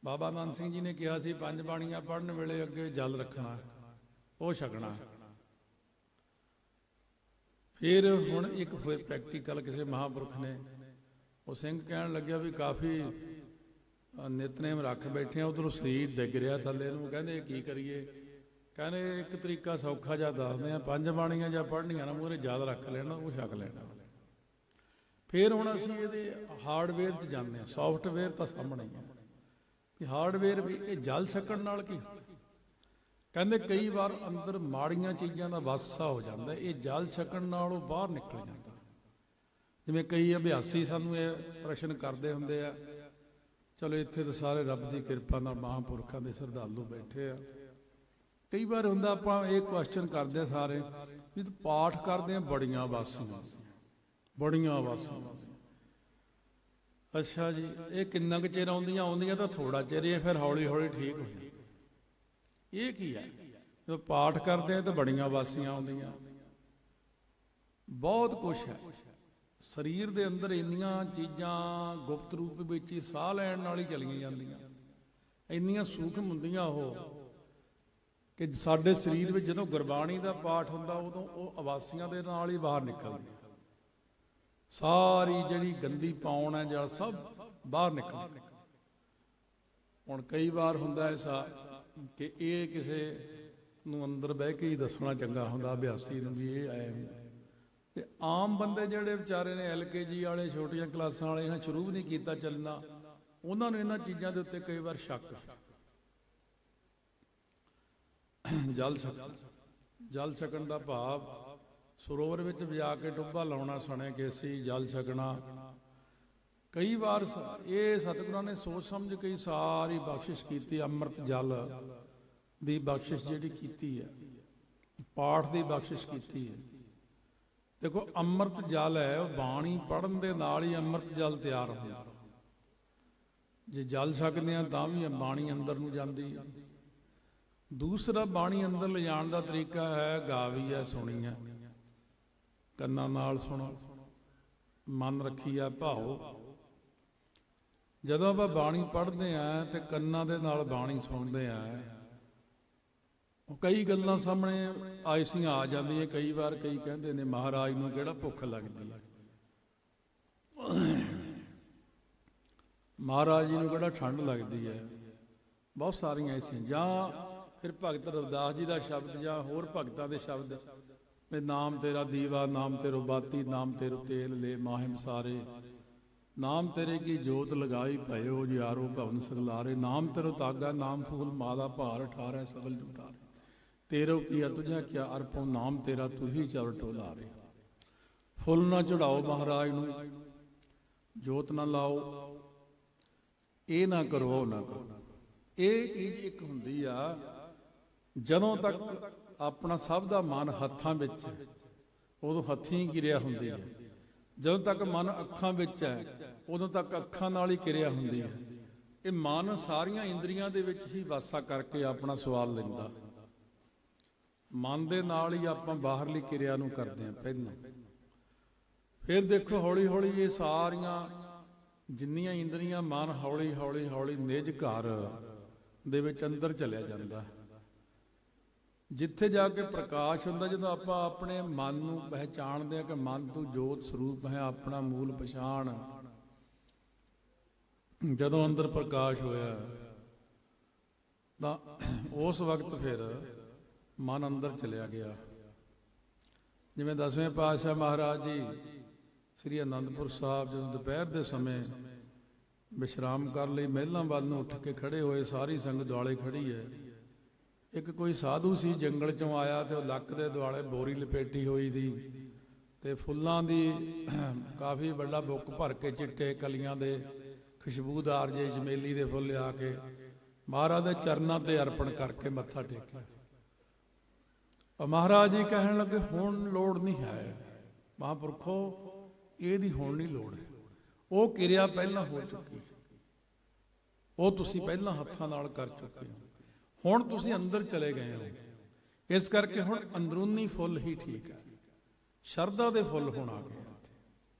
ਬਾਬਾ ਨਾਨਕ ਸਿੰਘ ਜੀ ਨੇ ਕਿਹਾ ਸੀ ਪੰਜ ਬਾਣੀਆਂ ਪੜ੍ਹਨ ਵੇਲੇ ਅੱਗੇ ਜਲ ਰੱਖਣਾ, ਉਹ ਛਕਣਾ। ਫਿਰ ਹੁਣ ਇੱਕ ਫਿਰ ਪ੍ਰੈਕਟੀਕਲ ਕਿਸੇ ਮਹਾਂਪੁਰਖ ਨੇ, ਉਹ ਸਿੰਘ ਕਹਿਣ ਲੱਗਿਆ ਵੀ ਕਾਫੀ ਨਿਤਨੇਮ ਰੱਖ ਬੈਠੇ ਆ, ਉਧਰੋਂ ਸਰੀਰ ਡਿੱਗ ਰਿਹਾ ਥੱਲੇ ਨੂੰ, ਕਹਿੰਦੇ ਕੀ ਕਰੀਏ? ਕਹਿੰਦੇ ਇੱਕ ਤਰੀਕਾ ਸੌਖਾ ਜਿਹਾ ਦੱਸਦੇ ਆ, ਪੰਜ ਬਾਣੀਆਂ ਜਾਂ ਪੜ੍ਹਨੀਆਂ ਨਾ ਮੂਹਰੇ ਯਾਦ ਰੱਖ ਲੈਣਾ, ਉਹ ਛਕ ਲੈਣਾ। ਫਿਰ ਹੁਣ ਅਸੀਂ ਇਹਦੇ ਹਾਰਡਵੇਅਰ 'ਚ ਜਾਂਦੇ ਹਾਂ, ਸੌਫਟਵੇਅਰ ਤਾਂ ਸਾਹਮਣੇ ਹੀ ਹੈ ਕਿ ਹਾਰਡਵੇਅਰ ਵੀ ਇਹ ਜਲ ਛਕਣ ਨਾਲ ਕੀ। ਕਹਿੰਦੇ ਕਈ ਵਾਰ ਅੰਦਰ ਮਾੜੀਆਂ ਚੀਜ਼ਾਂ ਦਾ ਵਾਸਾ ਹੋ ਜਾਂਦਾ, ਇਹ ਜਲ ਛਕਣ ਨਾਲ ਉਹ ਬਾਹਰ ਨਿਕਲ ਜਾਂਦਾ। ਜਿਵੇਂ ਕਈ ਅਭਿਆਸੀ ਸਾਨੂੰ ਇਹ ਪ੍ਰਸ਼ਨ ਕਰਦੇ ਹੁੰਦੇ ਆ, ਚਲੋ ਇੱਥੇ ਤਾਂ ਸਾਰੇ ਰੱਬ ਦੀ ਕਿਰਪਾ ਨਾਲ ਮਹਾਂਪੁਰਖਾਂ ਦੇ ਸ਼ਰਧਾਲੂ ਬੈਠੇ ਆ, ਕਈ ਵਾਰ ਹੁੰਦਾ ਆਪਾਂ ਇਹ ਕੁਐਸਚਨ ਕਰਦੇ ਸਾਰੇ ਵੀ ਪਾਠ ਕਰਦੇ ਆ ਬੜੀਆਂ ਵਾਸੀਆਂ, ਬੜੀਆਂ ਵਾਸੀਆਂ। ਅੱਛਾ ਜੀ, ਇਹ ਕਿੰਨਾ ਕੁ ਚਿਰ ਆਉਂਦੀਆਂ ਤਾਂ ਥੋੜਾ ਚਿਰ ਹੀ, ਫਿਰ ਹੌਲੀ ਹੌਲੀ ਠੀਕ ਹੋ ਜਾਂਦੀ। ਇਹ ਕੀ ਹੈ? ਜਦੋਂ ਪਾਠ ਕਰਦੇ ਆ ਤਾਂ ਬੜੀਆਂ ਵਾਸੀਆਂ ਆਉਂਦੀਆਂ। ਬਹੁਤ ਕੁਛ ਹੈ ਸਰੀਰ ਦੇ ਅੰਦਰ, ਇੰਨੀਆਂ ਚੀਜ਼ਾਂ ਗੁਪਤ ਰੂਪ ਵਿੱਚ ਹੀ ਸਾਹ ਲੈਣ ਨਾਲ ਹੀ ਚਲੀਆਂ ਜਾਂਦੀਆਂ, ਇੰਨੀਆਂ ਸੂਖਮ ਹੁੰਦੀਆਂ ਉਹ ਕਿ ਸਾਡੇ ਸਰੀਰ ਵਿੱਚ ਜਦੋਂ ਗੁਰਬਾਣੀ ਦਾ ਪਾਠ ਹੁੰਦਾ ਉਦੋਂ ਉਹ ਅਵਾਸੀਆਂ ਦੇ ਨਾਲ ਹੀ ਬਾਹਰ ਨਿਕਲਦੀ, ਸਾਰੀ ਜਿਹੜੀ ਗੰਦੀ ਪੌਣ ਹੈ ਜਾਂ ਸਭ ਬਾਹਰ ਨਿਕਲਦੀ। ਹੁਣ ਕਈ ਵਾਰ ਹੁੰਦਾ ਐਸਾ ਕਿ ਇਹ ਕਿਸੇ ਨੂੰ ਅੰਦਰ ਬਹਿ ਕੇ ਹੀ ਦੱਸਣਾ ਚੰਗਾ ਹੁੰਦਾ ਅਭਿਆਸੀ ਨੂੰ ਵੀ ਇਹ ਆਏ। ਤੇ ਆਮ ਬੰਦੇ ਜਿਹੜੇ ਵਿਚਾਰੇ ਨੇ LKG ਵਾਲੇ, ਛੋਟੀਆਂ ਕਲਾਸਾਂ ਵਾਲੇ, ਇਹਨਾਂ ਸ਼ੁਰੂ ਵੀ ਨਹੀਂ ਕੀਤਾ ਚੱਲਣਾ, ਉਹਨਾਂ ਨੂੰ ਇਹਨਾਂ ਚੀਜ਼ਾਂ ਦੇ ਉੱਤੇ ਕਈ ਵਾਰ ਸ਼ੱਕ। ਜਲ ਛਕਣ ਦਾ ਭਾਵ ਸਰੋਵਰ ਵਿੱਚ ਜਾ ਕੇ ਡੁੱਬਾ ਲਾਉਣਾ ਸੁਣਿਆ ਕਿ ਅਸੀਂ ਜਲ ਛਕਣਾ। ਕਈ ਵਾਰ ਇਹ ਸਤਿਗੁਰਾਂ ਨੇ ਸੋਚ ਸਮਝ ਕੇ ਸਾਰੀ ਬਖਸ਼ਿਸ਼ ਕੀਤੀ, ਅੰਮ੍ਰਿਤ ਜਲ ਦੀ ਬਖਸ਼ਿਸ਼ ਜਿਹੜੀ ਕੀਤੀ ਹੈ, ਪਾਠ ਦੀ ਬਖਸ਼ਿਸ਼ ਕੀਤੀ ਹੈ। ਦੇਖੋ ਅੰਮ੍ਰਿਤ ਜਲ ਹੈ, ਉਹ ਬਾਣੀ ਪੜ੍ਹਨ ਦੇ ਨਾਲ ਹੀ ਅੰਮ੍ਰਿਤ ਜਲ ਤਿਆਰ ਹੁੰਦਾ। ਜੇ ਜਲ ਛਕਦੇ ਹਾਂ ਤਾਂ ਵੀ ਬਾਣੀ ਅੰਦਰ ਨੂੰ ਜਾਂਦੀ ਹੈ। ਦੂਸਰਾ ਬਾਣੀ ਅੰਦਰ ਲਿਜਾਣ ਦਾ ਤਰੀਕਾ ਹੈ, ਗਾਵੀ ਹੈ, ਸੁਣੀ ਹੈ, ਕੰਨਾਂ ਨਾਲ ਸੁਣੋ, ਮਨ ਰੱਖੀ ਆ ਭਾਓ। ਜਦੋਂ ਆਪਾਂ ਬਾਣੀ ਪੜ੍ਹਦੇ ਆ ਤੇ ਕੰਨਾਂ ਦੇ ਨਾਲ ਬਾਣੀ ਸੁਣਦੇ ਆ, ਉਹ ਕਈ ਗੱਲਾਂ ਸਾਹਮਣੇ ਆਇਸੀਆਂ ਆ ਜਾਂਦੀਆਂ। ਕਈ ਵਾਰ ਕਈ ਕਹਿੰਦੇ ਨੇ ਮਹਾਰਾਜ ਨੂੰ ਕਿਹੜਾ ਭੁੱਖ ਲੱਗਦੀ ਹੈ, ਮਹਾਰਾਜ ਜੀ ਨੂੰ ਕਿਹੜਾ ਠੰਡ ਲੱਗਦੀ ਹੈ, ਬਹੁਤ ਸਾਰੀਆਂ ਐਸੀਆਂ। ਜਾਂ ਫਿਰ ਭਗਤ ਰਵਿਦਾਸ ਜੀ ਦਾ ਸ਼ਬਦ ਜਾਂ ਹੋਰ ਭਗਤਾਂ ਦੇ ਸ਼ਬਦ, ਵੀ ਨਾਮ ਤੇਰਾ ਦੀਵਾ, ਨਾਮ ਤੇਰੋ ਬਾਤੀ, ਨਾਮ ਤੇਰੋ ਤੇਲ ਲੈ ਮਾਹਿਮ ਸਾਰੇ, ਨਾਮ ਤੇਰੇ ਕੀ ਜੋਤ ਲਗਾਈ ਭਇਓ ਜਿਆਰੋ ਭਵਨ ਸਗਲਾਰੇ, ਨਾਮ ਤੇਰੋ ਤਾਗਾ, ਨਾਮ ਫੂਲ ਮਾਲਾ ਭਾਰ ਠਾਰੈ ਸਗਲ ਜੁਟਾਰੇ, ਤੇਰੋ ਕੀਆ ਤੁਝਾ ਕਿਆ ਅਰਪੋ, ਨਾਮ ਤੇਰਾ ਤੂੰ ਹੀ ਚਰ ਟੋਲਾਰੇ। ਫੁੱਲ ਨਾ ਚੜਾਓ ਮਹਾਰਾਜ ਨੂੰ, ਜੋਤ ਨਾ ਲਾਓ, ਇਹ ਨਾ ਕਰੋ, ਉਹ ਨਾ ਕਰੋ। ਇਹ ਚੀਜ਼ ਇੱਕ ਹੁੰਦੀ ਆ, ਜਦੋਂ ਤੱਕ ਆਪਣਾ ਸਭ ਦਾ ਮਨ ਹੱਥਾਂ ਵਿੱਚ ਹੈ ਉਦੋਂ ਹੱਥੀਂ ਕਿਰਿਆ ਹੁੰਦੀ ਹੈ। ਜਦੋਂ ਤੱਕ ਮਨ ਅੱਖਾਂ ਵਿੱਚ ਹੈ ਉਦੋਂ ਤੱਕ ਅੱਖਾਂ ਨਾਲ ਹੀ ਕਿਰਿਆ ਹੁੰਦੀ ਹੈ। ਇਹ ਮਨ ਸਾਰੀਆਂ ਇੰਦਰੀਆਂ ਦੇ ਵਿੱਚ ਹੀ ਵਾਸਾ ਕਰਕੇ ਆਪਣਾ ਸਵਾਲ ਲੈਂਦਾ, ਮਨ ਦੇ ਨਾਲ ਹੀ ਆਪਾਂ ਬਾਹਰਲੀ ਕਿਰਿਆ ਨੂੰ ਕਰਦੇ ਹਾਂ ਪਹਿਲਾਂ। ਫਿਰ ਦੇਖੋ ਹੌਲੀ ਹੌਲੀ ਇਹ ਸਾਰੀਆਂ ਜਿੰਨੀਆਂ ਇੰਦਰੀਆਂ, ਮਨ ਹੌਲੀ ਹੌਲੀ ਹੌਲੀ ਨਿਜ ਘਰ ਦੇ ਵਿੱਚ ਅੰਦਰ ਚਲਿਆ ਜਾਂਦਾ, ਜਿੱਥੇ ਜਾ ਕੇ ਪ੍ਰਕਾਸ਼ ਹੁੰਦਾ। ਜਦੋਂ ਆਪਾਂ ਆਪਣੇ ਮਨ ਨੂੰ ਪਹਿਚਾਣਦੇ ਹਾਂ ਕਿ ਮਨ ਤੂੰ ਜੋਤ ਸਰੂਪ ਹੈ, ਆਪਣਾ ਮੂਲ ਪਛਾਣ, ਜਦੋਂ ਅੰਦਰ ਪ੍ਰਕਾਸ਼ ਹੋਇਆ ਤਾਂ ਉਸ ਵਕਤ ਫਿਰ ਮਨ ਅੰਦਰ ਚਲਿਆ ਗਿਆ। ਜਿਵੇਂ 10ਵੇਂ ਪਾਤਸ਼ਾਹ ਮਹਾਰਾਜ ਜੀ ਸ੍ਰੀ ਅਨੰਦਪੁਰ ਸਾਹਿਬ ਜਦੋਂ ਦੁਪਹਿਰ ਦੇ ਸਮੇਂ ਵਿਸ਼ਰਾਮ ਕਰਨ ਲਈ ਮਹਿਲਾਂ ਵੱਲ ਨੂੰ ਉੱਠ ਕੇ ਖੜੇ ਹੋਏ, ਸਾਰੀ ਸੰਗਤ ਦੁਆਲੇ ਖੜੀ ਹੈ। ਇੱਕ ਕੋਈ ਸਾਧੂ ਸੀ ਜੰਗਲ ਚੋਂ ਆਇਆ ਤੇ ਉਹ ਲੱਕ ਦੇ ਦੁਆਲੇ ਬੋਰੀ ਲਪੇਟੀ ਹੋਈ ਸੀ ਤੇ ਫੁੱਲਾਂ ਦੀ ਕਾਫੀ ਵੱਡਾ ਬੁੱਕ ਭਰ ਕੇ ਚਿੱਟੇ ਕਲੀਆਂ ਦੇ ਖੁਸ਼ਬੂਦਾਰ ਜੇ ਚਮੇਲੀ ਦੇ ਫੁੱਲ ਆ ਕੇ ਮਹਾਰਾਜ ਦੇ ਚਰਨਾਂ ਤੇ ਅਰਪਣ ਕਰਕੇ ਮੱਥਾ ਟੇਕਿਆ। ਮਹਾਰਾਜ ਜੀ ਕਹਿਣ ਲੱਗੇ ਹੁਣ ਲੋੜ ਨਹੀਂ ਹੈ ਮਹਾਂਪੁਰਖੋ, ਇਹਦੀ ਹੁਣ ਨਹੀਂ ਲੋੜ ਹੈ, ਉਹ ਕਿਰਿਆ ਪਹਿਲਾਂ ਹੋ ਚੁੱਕੀ, ਉਹ ਤੁਸੀਂ ਪਹਿਲਾਂ ਹੱਥਾਂ ਨਾਲ ਕਰ ਚੁੱਕੇ ਹੋ, ਹੁਣ ਤੁਸੀਂ ਅੰਦਰ ਚਲੇ ਗਏ ਹੋ। ਇਸ ਕਰਕੇ ਹੁਣ ਅੰਦਰੂਨੀ ਫੁੱਲ ਹੀ ਠੀਕ ਹੈ, ਸ਼ਰਧਾ ਦੇ ਫੁੱਲ ਹੁਣ ਆ ਗਏ।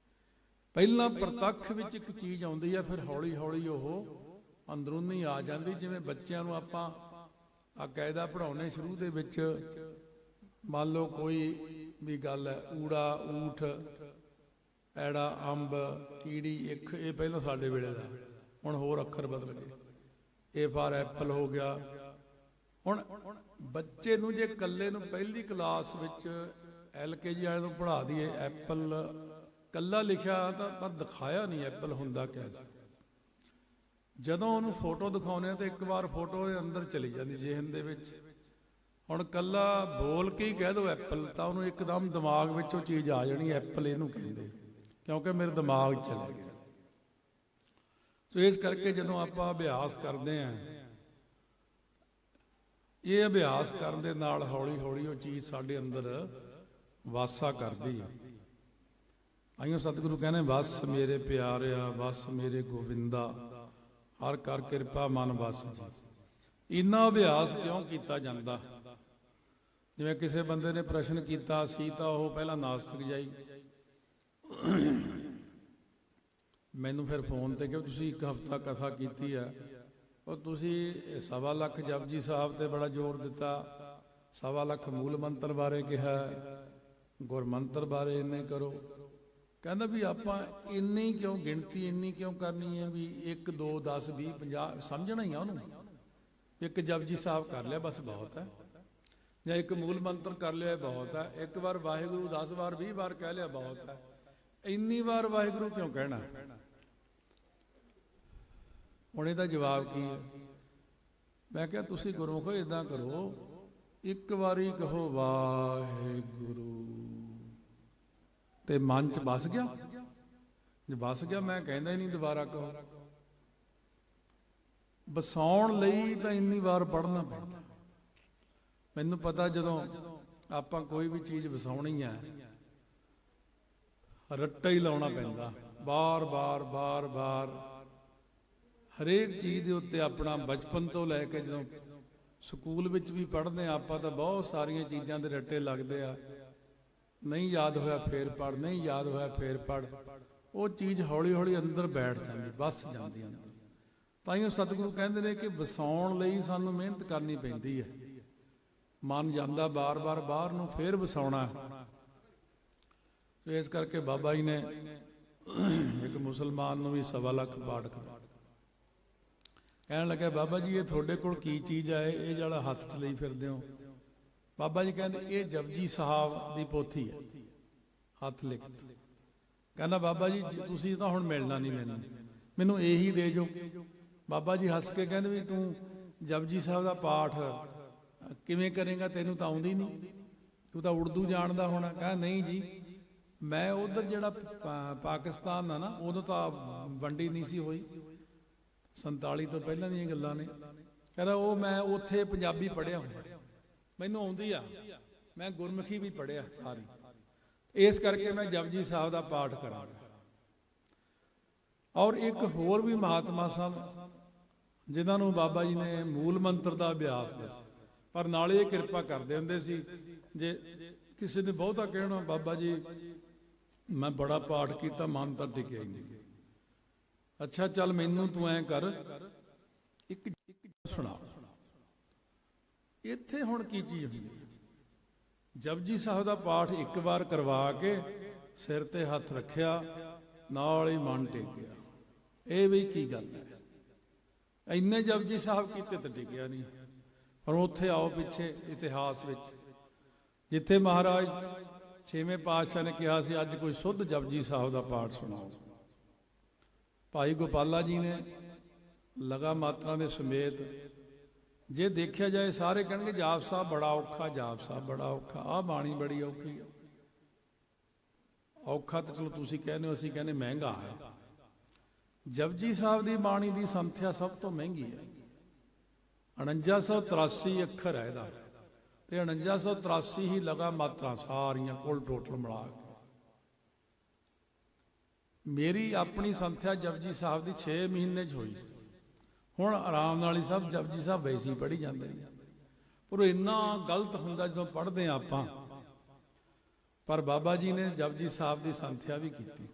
ਪਹਿਲਾਂ ਪ੍ਰਤੱਖ ਵਿੱਚ ਇੱਕ ਚੀਜ਼ ਆਉਂਦੀ ਹੈ, ਫਿਰ ਹੌਲੀ ਹੌਲੀ ਉਹ ਅੰਦਰੂਨੀ ਆ ਜਾਂਦੀ। ਜਿਵੇਂ ਬੱਚਿਆਂ ਨੂੰ ਆਪਾਂ ਆ ਕਾਇਦਾ ਪੜ੍ਹਾਉਣੇ ਸ਼ੁਰੂ ਦੇ ਵਿੱਚ, ਮੰਨ ਲਓ ਕੋਈ ਵੀ ਗੱਲ ਹੈ, ਊੜਾ ਊਠ, ਐੜਾ ਅੰਬ, ਕੀੜੀ ਇੱਕ, ਇਹ ਪਹਿਲਾਂ ਸਾਡੇ ਵੇਲੇ ਦਾ, ਹੁਣ ਹੋਰ ਅੱਖਰ ਬਦਲ ਗਏ। ਏ ਫਾਰ ਐਪਲ ਹੋ ਗਿਆ। ਹੁਣ ਬੱਚੇ ਨੂੰ ਜੇ ਇਕੱਲੇ ਨੂੰ ਪਹਿਲੀ ਕਲਾਸ ਵਿੱਚ LKG ਵਾਲੇ ਨੂੰ ਪੜ੍ਹਾ ਦਈਏ ਐਪਲ ਕੱਲਾ ਲਿਖਿਆ ਤਾਂ ਪਰ ਦਿਖਾਇਆ ਨਹੀਂ ਐਪਲ ਹੁੰਦਾ ਕਿਆ ਸੀ। ਜਦੋਂ ਉਹਨੂੰ ਫੋਟੋ ਦਿਖਾਉਂਦੇ ਆ ਤਾਂ ਇੱਕ ਵਾਰ ਫੋਟੋ ਦੇ ਅੰਦਰ ਚਲੀ ਜਾਂਦੀ ਜ਼ਿਹਨ ਦੇ ਵਿੱਚ। ਹੁਣ ਕੱਲਾ ਬੋਲ ਕੇ ਹੀ ਕਹਿ ਦਿਓ ਐਪਲ ਤਾਂ ਉਹਨੂੰ ਇੱਕਦਮ ਦਿਮਾਗ ਵਿੱਚ ਉਹ ਚੀਜ਼ ਆ ਜਾਣੀ, ਐਪਲ ਇਹਨੂੰ ਕਹਿੰਦੇ, ਕਿਉਂਕਿ ਮੇਰੇ ਦਿਮਾਗ 'ਚ ਚਲੇ ਗਿਆ। ਸੋ ਇਸ ਕਰਕੇ ਜਦੋਂ ਆਪਾਂ ਅਭਿਆਸ ਕਰਦੇ ਹਾਂ, ਇਹ ਅਭਿਆਸ ਕਰਨ ਦੇ ਨਾਲ ਹੌਲੀ ਹੌਲੀ ਉਹ ਚੀਜ਼ ਸਾਡੇ ਅੰਦਰ ਵਾਸਾ ਕਰਦੀ ਹੈ। ਆਈਓ ਸਤਿਗੁਰੂ ਕਹਿੰਦੇ ਵਸ ਮੇਰੇ ਪਿਆਰਿਆ ਵਸ ਮੇਰੇ ਗੋਬਿੰਦਾ, ਹਰ ਕਰ ਕਿਰਪਾ ਮਨ ਵਸ ਜੀ। ਇੰਨਾ ਅਭਿਆਸ ਕਿਉਂ ਕੀਤਾ ਜਾਂਦਾ? ਜਿਵੇਂ ਕਿਸੇ ਬੰਦੇ ਨੇ ਪ੍ਰਸ਼ਨ ਕੀਤਾ ਸੀ ਤਾਂ ਉਹ ਪਹਿਲਾਂ ਨਾਸਤਿਕ ਜਾਈ, ਮੈਨੂੰ ਫਿਰ ਫੋਨ ਤੇ ਕਿ ਤੁਸੀਂ ਇੱਕ ਹਫ਼ਤਾ ਕਥਾ ਕੀਤੀ ਹੈ, ਉਹ ਤੁਸੀਂ 1.25 ਲੱਖ ਜਪਜੀ ਸਾਹਿਬ ਤੇ ਬੜਾ ਜ਼ੋਰ ਦਿੱਤਾ, 1.25 ਲੱਖ ਮੂਲ ਮੰਤਰ ਬਾਰੇ ਕਿਹਾ, ਗੁਰਮੰਤਰ ਬਾਰੇ ਇੰਨੇ ਕਰੋ। ਕਹਿੰਦਾ ਵੀ ਆਪਾਂ ਇੰਨੀ ਕਿਉਂ ਗਿਣਤੀ ਇੰਨੀ ਕਿਉਂ ਕਰਨੀ ਹੈ ਵੀ 1 2 10 20 50 ਸਮਝਣਾ ਹੀ ਆ ਉਹਨੂੰ। ਇੱਕ ਜਪਜੀ ਸਾਹਿਬ ਕਰ ਲਿਆ ਬਸ ਬਹੁਤ ਹੈ, ਜਾਂ ਇੱਕ ਮੂਲ ਮੰਤਰ ਕਰ ਲਿਆ ਬਹੁਤ ਹੈ, ਇੱਕ ਵਾਰ ਵਾਹਿਗੁਰੂ 10 ਵਾਰ 20 ਵਾਰ ਕਹਿ ਲਿਆ ਬਹੁਤ ਹੈ। ਇੰਨੀ ਵਾਰ ਵਾਹਿਗੁਰੂ ਕਿਉਂ ਕਹਿਣਾ? ਹੁਣ ਇਹਦਾ ਜਵਾਬ ਕੀ ਹੈ? ਮੈਂ ਕਿਹਾ ਤੁਸੀਂ ਗੁਰਮੁਖੋ ਇਦਾਂ ਕਰੋ, ਇੱਕ ਵਾਰੀ ਕਹੋ ਵਾਹਿਗੁਰੂ ਤੇ ਮਨ 'ਚ ਵਸ ਗਿਆ। ਜੇ ਵਸ ਗਿਆ ਮੈਂ ਕਹਿੰਦਾ ਹੀ ਨਹੀਂ ਦੁਬਾਰਾ ਕਹੋ। ਵਸਾਉਣ ਲਈ ਤਾਂ ਇੰਨੀ ਵਾਰ ਪੜ੍ਹਨਾ ਪੈਂਦਾ। ਮੈਨੂੰ ਪਤਾ ਜਦੋਂ ਆਪਾਂ ਕੋਈ ਵੀ ਚੀਜ਼ ਵਸਾਉਣੀ ਹੈ ਰੱਟਾ ਹੀ ਲਾਉਣਾ ਪੈਂਦਾ, ਬਾਰ ਬਾਰ ਬਾਰ ਬਾਰ ਹਰੇਕ ਚੀਜ਼ ਦੇ ਉੱਤੇ। ਆਪਣਾ ਬਚਪਨ ਤੋਂ ਲੈ ਕੇ ਜਦੋਂ ਸਕੂਲ ਵਿੱਚ ਵੀ ਪੜ੍ਹਦੇ ਆ ਆਪਾਂ ਤਾਂ ਬਹੁਤ ਸਾਰੀਆਂ ਚੀਜ਼ਾਂ ਦੇ ਰੱਟੇ ਲੱਗਦੇ ਆ। ਨਹੀਂ ਯਾਦ ਹੋਇਆ ਫੇਰ ਪੜ੍ਹ, ਨਹੀਂ ਯਾਦ ਹੋਇਆ ਫੇਰ ਪੜ੍ਹ। ਉਹ ਚੀਜ਼ ਹੌਲੀ ਹੌਲੀ ਅੰਦਰ ਬੈਠ ਜਾਂਦੀ, ਵੱਸ ਜਾਂਦੀ ਅੰਦਰ। ਤਾਂ ਹੀ ਉਹ ਸਤਿਗੁਰੂ ਕਹਿੰਦੇ ਨੇ ਕਿ ਵਸਾਉਣ ਲਈ ਸਾਨੂੰ ਮਿਹਨਤ ਕਰਨੀ ਪੈਂਦੀ ਹੈ। ਮਨ ਜਾਂਦਾ ਬਾਰ ਬਾਰ ਬਾਹਰ ਨੂੰ, ਫੇਰ ਵਸਾਉਣਾ। ਇਸ ਕਰਕੇ ਬਾਬਾ ਜੀ ਨੇ ਇੱਕ ਮੁਸਲਮਾਨ ਨੂੰ ਵੀ 1.25 ਲੱਖ ਪਾਠ ਕਰਾ। ਕਹਿਣ ਲੱਗਾ ਬਾਬਾ ਜੀ ਇਹ ਤੁਹਾਡੇ ਕੋਲ ਕੀ ਚੀਜ਼ ਹੈ, ਇਹ ਜਿਹੜਾ ਹੱਥ 'ਚ ਲਈ ਫਿਰਦੇ ਹੋ? ਬਾਬਾ ਜੀ ਕਹਿੰਦੇ ਇਹ ਜਪਜੀ ਸਾਹਿਬ ਦੀ ਪੋਥੀ ਹੈ, ਹੱਥ ਲਿਖਤ। ਕਹਿੰਦਾ ਬਾਬਾ ਜੀ ਤੁਸੀਂ ਤਾਂ ਹੁਣ ਮਿਲਣਾ ਨਹੀਂ ਮੈਨੂੰ ਇਹੀ ਦੇ ਜੋ। ਬਾਬਾ ਜੀ ਹੱਸ ਕੇ ਕਹਿੰਦੇ ਵੀ ਤੂੰ ਜਪਜੀ ਸਾਹਿਬ ਦਾ ਪਾਠ ਕਿਵੇਂ ਕਰੇਗਾ, ਤੈਨੂੰ ਤਾਂ ਆਉਂਦੀ ਨਹੀਂ, ਤੂੰ ਤਾਂ ਉਰਦੂ ਜਾਣਦਾ ਹੋਣਾ। ਕਹਿੰਦਾ ਨਹੀਂ ਜੀ, ਮੈਂ ਉਧਰ ਜਿਹੜਾ ਪਾਕਿਸਤਾਨ ਦਾ ਨਾ, ਉਦੋਂ ਤਾਂ ਵੰਡੀ ਨਹੀਂ ਸੀ ਹੋਈ, 47 ਤੋਂ ਪਹਿਲਾਂ ਦੀਆਂ ਗੱਲਾਂ ਨੇ। ਕਹਿੰਦਾ ਉਹ ਮੈਂ ਉੱਥੇ ਪੰਜਾਬੀ ਪੜ੍ਹਿਆ ਹੋਇਆ, ਮੈਨੂੰ ਆਉਂਦੀ ਆ, ਮੈਂ ਗੁਰਮੁਖੀ ਵੀ ਪੜ੍ਹਿਆ ਸਾਰੀ, ਇਸ ਕਰਕੇ ਮੈਂ ਜਪਜੀ ਸਾਹਿਬ ਦਾ ਪਾਠ ਕਰਾਂਗਾ। ਔਰ ਇੱਕ ਹੋਰ ਵੀ ਮਹਾਤਮਾ ਸਨ ਜਿਨ੍ਹਾਂ ਨੂੰ ਬਾਬਾ ਜੀ ਨੇ ਮੂਲ ਮੰਤਰ ਦਾ ਅਭਿਆਸ ਦੱਸਿਆ, ਪਰ ਨਾਲੇ ਇਹ ਕਿਰਪਾ ਕਰਦੇ ਹੁੰਦੇ ਸੀ ਜੇ ਕਿਸੇ ਨੇ ਬਹੁਤਾ ਕਹਿਣਾ ਬਾਬਾ ਜੀ ਮੈਂ ਬੜਾ ਪਾਠ ਕੀਤਾ ਮਨ ਤਾਂ ਟਿਕਿਆ ਹੀ ਨਹੀਂ। ਅੱਛਾ ਚੱਲ ਮੈਨੂੰ ਤੂੰ ਐਂ ਕਰ, ਇੱਕ ਸੁਣਾ। ਇੱਥੇ ਹੁਣ ਕੀ ਚੀਜ਼ ਹੁੰਦੀ? ਜਪਜੀ ਸਾਹਿਬ ਦਾ ਪਾਠ ਇੱਕ ਵਾਰ ਕਰਵਾ ਕੇ ਸਿਰ ਤੇ ਹੱਥ ਰੱਖਿਆ, ਨਾਲ ਹੀ ਮਨ ਟਿਕ ਗਿਆ। ਇਹ ਵੀ ਕੀ ਗੱਲ ਹੈ? ਇੰਨੇ ਜਪਜੀ ਸਾਹਿਬ ਕੀਤੇ ਤਾਂ ਟਿਕਿਆ ਨਹੀਂ। ਪਰ ਉੱਥੇ ਆਓ ਪਿੱਛੇ ਇਤਿਹਾਸ ਵਿੱਚ, ਜਿੱਥੇ ਮਹਾਰਾਜ 6ਵੇਂ ਪਾਤਸ਼ਾਹ ਨੇ ਕਿਹਾ ਸੀ ਅੱਜ ਕੋਈ ਸੁੱਧ ਜਪਜੀ ਸਾਹਿਬ ਦਾ ਪਾਠ ਸੁਣਾਓ, ਭਾਈ ਗੋਪਾਲਾ ਜੀ ਨੇ ਲਗਾ ਮਾਤਰਾ ਦੇ ਸਮੇਤ, ਜੇ ਦੇਖਿਆ ਜਾਏ ਸਾਰੇ ਕਹਿਣਗੇ ਜਾਪ ਸਾਹਿਬ ਬੜਾ ਔਖਾ, ਜਾਪ ਸਾਹਿਬ ਬੜਾ ਔਖਾ, ਆਹ ਬਾਣੀ ਬੜੀ ਔਖੀ ਹੈ। ਔਖਾ ਤਾਂ ਚਲੋ ਤੁਸੀਂ ਕਹਿੰਦੇ ਹੋ, ਅਸੀਂ ਕਹਿੰਦੇ ਮਹਿੰਗਾ ਹੈ। ਜਪਜੀ ਸਾਹਿਬ ਦੀ ਬਾਣੀ ਦੀ ਸੰਥਿਆ ਸਭ ਤੋਂ ਮਹਿੰਗੀ ਹੈ। 4983 ਅੱਖਰ ਹੈ ਇਹਦਾ, ਤੇ 4983 ਹੀ ਲਗਾ ਮਾਤਰਾ ਸਾਰੀਆਂ ਕੁੱਲ ਟੋਟਲ ਮਿਲਾ ਕੇ। ਮੇਰੀ ਆਪਣੀ ਸੰਥਿਆ ਜਪਜੀ ਸਾਹਿਬ ਦੀ 6 ਮਹੀਨੇ 'ਚ ਹੋਈ। ਹੁਣ ਆਰਾਮ ਨਾਲ ਹੀ ਸਭ ਜਪਜੀ ਸਾਹਿਬ ਵੈਸੇ ਹੀ ਪੜ੍ਹੀ ਜਾਂਦੇ ਨੇ, ਪਰ ਇੰਨਾ ਗਲਤ ਹੁੰਦਾ ਜਦੋਂ ਪੜ੍ਹਦੇ ਹਾਂ ਆਪਾਂ। ਪਰ ਬਾਬਾ ਜੀ ਨੇ ਜਪਜੀ ਸਾਹਿਬ ਦੀ ਸੰਥਿਆ ਵੀ ਕੀਤੀ।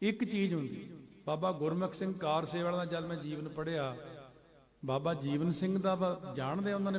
ਇੱਕ ਚੀਜ਼ ਹੁੰਦੀ, ਬਾਬਾ ਗੁਰਮੁਖ ਸਿੰਘ ਕਾਰ ਸੇਵਾ ਦਾ ਜਦ ਮੈਂ ਜੀਵਨ ਪੜ੍ਹਿਆ, ਬਾਬਾ ਜੀਵਨ ਸਿੰਘ ਦਾ ਜਾਣਦੇ ਉਹਨਾਂ ਨੇ